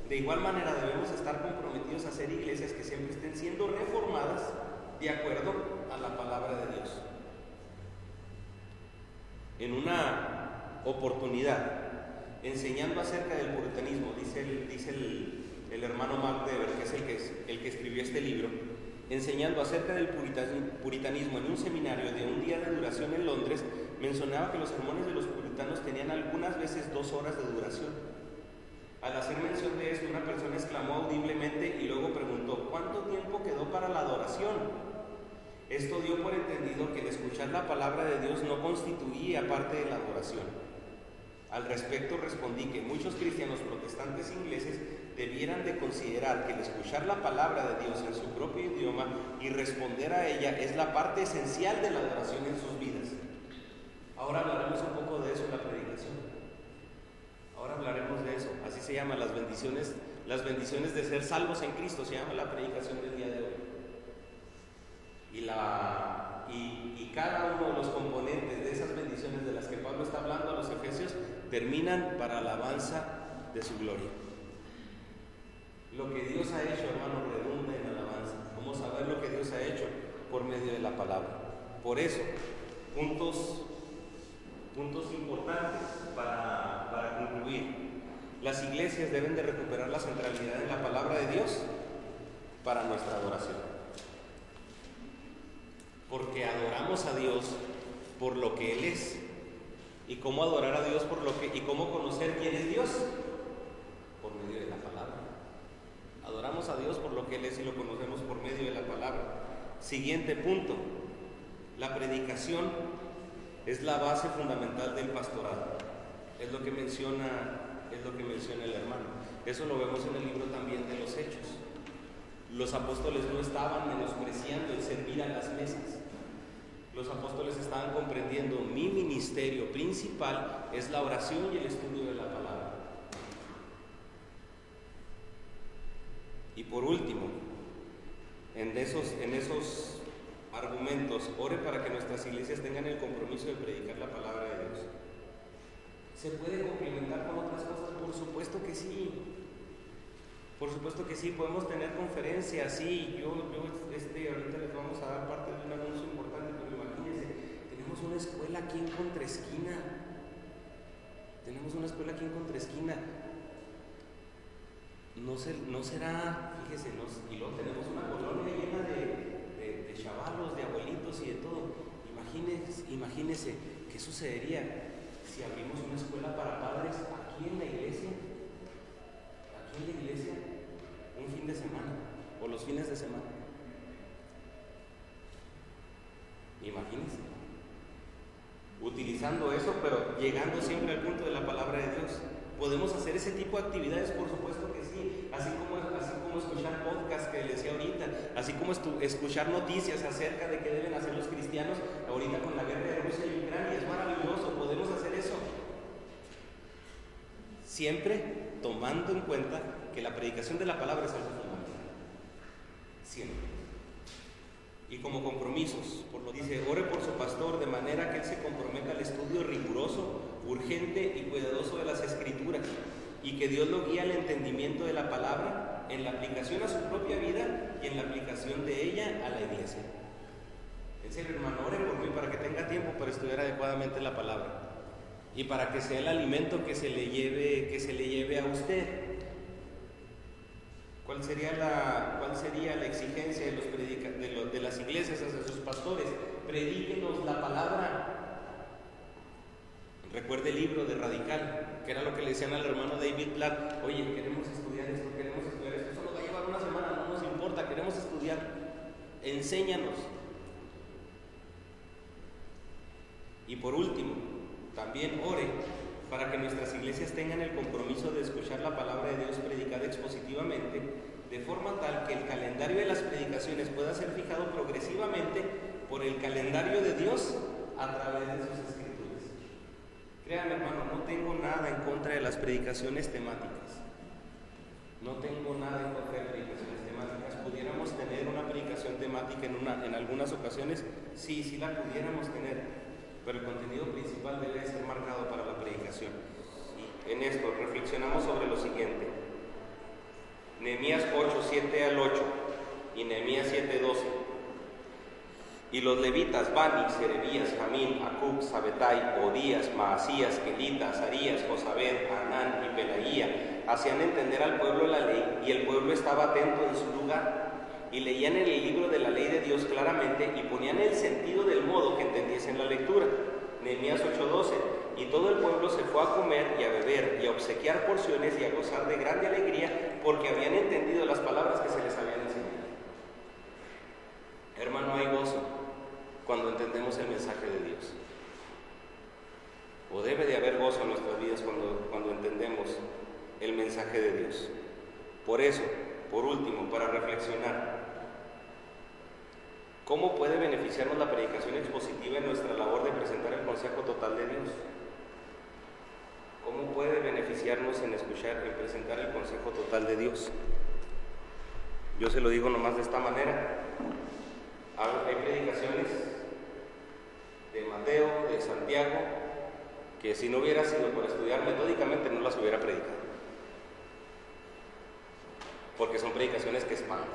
A: De igual manera debemos estar comprometidos a ser iglesias que siempre estén siendo reformadas de acuerdo a la palabra de Dios. En una oportunidad, enseñando acerca del puritanismo, dice el hermano Mark Dever, que es el que escribió este libro, enseñando acerca del puritanismo en un seminario de un día de duración en Londres, mencionaba que los sermones de los puritanos tenían algunas veces 2 horas de duración. Al hacer mención de esto, una persona exclamó audiblemente y luego preguntó: ¿cuánto tiempo quedó para la adoración? Esto dio por entendido que el escuchar la palabra de Dios no constituía parte de la adoración. Al respecto respondí que muchos cristianos protestantes ingleses debieran de considerar que el escuchar la palabra de Dios en su propio idioma y responder a ella es la parte esencial de la adoración en sus vidas. Ahora hablaremos un poco de eso en la predicación. Ahora hablaremos de eso. Así se llama las bendiciones de ser salvos en Cristo, se llama la predicación del día de hoy. Y cada uno de los componentes de esas bendiciones de las que Pablo está hablando a los efesios terminan para alabanza de su gloria. Lo que Dios ha hecho, hermano, redunda en alabanza. Vamos a ver lo que Dios ha hecho por medio de la palabra. Por eso, puntos importantes para concluir. Las iglesias deben de recuperar la centralidad en la palabra de Dios para nuestra adoración. Porque adoramos a Dios por lo que Él es. ¿Y cómo adorar a Dios y cómo conocer quién es Dios? Por medio de la palabra. Adoramos a Dios por lo que Él es y lo conocemos por medio de la palabra. Siguiente punto. La predicación es la base fundamental del pastorado. Es lo que menciona el hermano. Eso lo vemos en el libro también de los Hechos. Los apóstoles no estaban menospreciando el servir a las mesas. Los apóstoles estaban comprendiendo: mi ministerio principal es la oración y el estudio de la palabra. Y por último, en esos argumentos, ore para que nuestras iglesias tengan el compromiso de predicar la palabra de Dios. ¿Se puede complementar con otras cosas? Por supuesto que sí. Por supuesto que sí, podemos tener conferencias, sí. Yo ahorita les vamos a dar parte de un anuncio importante, pero imagínense, tenemos una escuela aquí en Contraesquina. No será, fíjese, y luego tenemos una colonia llena de chavalos, de abuelitos y de todo. Imagínense qué sucedería si abrimos una escuela para padres aquí en la iglesia, un fin de semana o los fines de semana. Imagínense, utilizando eso, pero llegando siempre al punto de la palabra de Dios. ¿Podemos hacer ese tipo de actividades? Por supuesto que sí, así como escuchar podcasts que les decía ahorita, así como escuchar noticias acerca de qué deben hacer los cristianos ahorita con la guerra de Rusia y Ucrania. Es maravilloso, podemos hacer eso. siempre tomando en cuenta que la predicación de la palabra es algo fundamental, siempre. Y como compromisos, por lo dice, ore por su pastor de manera que él se comprometa al estudio riguroso, urgente y cuidadoso de las Escrituras, y que Dios lo guíe al entendimiento de la palabra en la aplicación a su propia vida y en la aplicación de ella a la iglesia. En serio, hermano, ore por mí para que tenga tiempo para estudiar adecuadamente la palabra y para que sea el alimento que se le lleve a usted. ¿Cuál sería la exigencia de las iglesias hacia sus pastores? Predíquenos la palabra. Recuerde el libro de Radical, que era lo que le decían al hermano David Platt: oye, queremos estudiar esto, eso nos va a llevar una semana, no nos importa, queremos estudiar, enséñanos. Y por último, también ore para que nuestras iglesias tengan el compromiso de escuchar la palabra de Dios predicada expositivamente, de forma tal que el calendario de las predicaciones pueda ser fijado progresivamente por el calendario de Dios a través de sus escrituras. Créanme, hermano, no tengo nada en contra de las predicaciones temáticas. No tengo nada en contra de predicaciones temáticas. ¿Pudiéramos tener una predicación temática en algunas ocasiones? Sí la pudiéramos tener. Pero el contenido principal debe ser marcado para la predicación. Y en esto reflexionamos sobre lo siguiente: Nehemías 8, 7 al 8 y Nehemías 7, 12. Y los levitas, Bani, Serebías, Jamín, Acub, Sabetai, Odías, Maasías, Kelita, Azarías, Josabed, Anán y Pelaía, hacían entender al pueblo la ley, y el pueblo estaba atento en su lugar, y leían en el libro de la ley de Dios claramente, y ponían el sentido del modo que entendiesen la lectura. Nehemías 8:12. Y todo el pueblo se fue a comer y a beber y a obsequiar porciones y a gozar de grande alegría, porque habían entendido las palabras que se les habían enseñado. Hermano, hay gozo cuando entendemos el mensaje de Dios. O debe de haber gozo en nuestras vidas cuando entendemos el mensaje de Dios. Por eso, por último, para reflexionar, ¿cómo puede beneficiarnos la predicación expositiva en nuestra labor de presentar el consejo total de Dios? ¿Cómo puede beneficiarnos en presentar el consejo total de Dios? Yo se lo digo nomás de esta manera. Hay predicaciones de Mateo, de Santiago, que si no hubiera sido por estudiar metódicamente no las hubiera predicado, porque son predicaciones que espantan,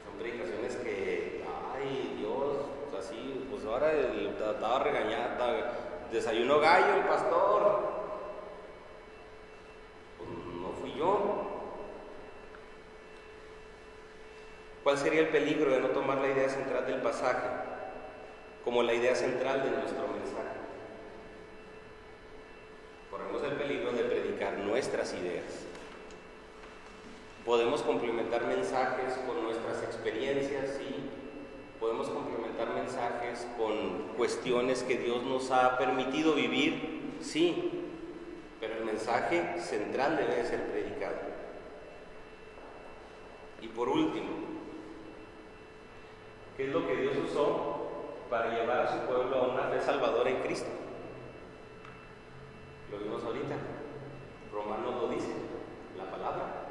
A: son predicaciones que, ay Dios, pues así, pues ahora estaba regañada, desayunó gallo el pastor, pues no fui yo. ¿Cuál sería el peligro de no tomar la idea central del pasaje como la idea central de nuestro mensaje? Corremos el peligro de predicar nuestras ideas. Podemos complementar mensajes con nuestras experiencias, sí. Podemos complementar mensajes con cuestiones que Dios nos ha permitido vivir, sí. Pero el mensaje central debe ser predicado. Y por último, ¿qué es lo que Dios usó para llevar a su pueblo a una fe salvadora en Cristo? Lo vimos ahorita. Romanos lo dice, la palabra.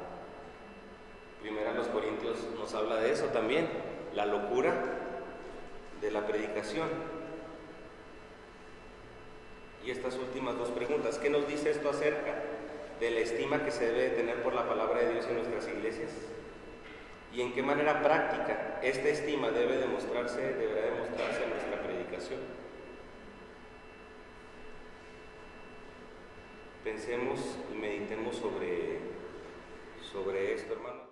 A: Primera los Corintios nos habla de eso también, la locura de la predicación. Y estas últimas dos preguntas: ¿qué nos dice esto acerca de la estima que se debe tener por la palabra de Dios en nuestras iglesias? ¿Y en qué manera práctica esta estima deberá demostrarse en nuestra predicación? Pensemos y meditemos sobre esto, hermano.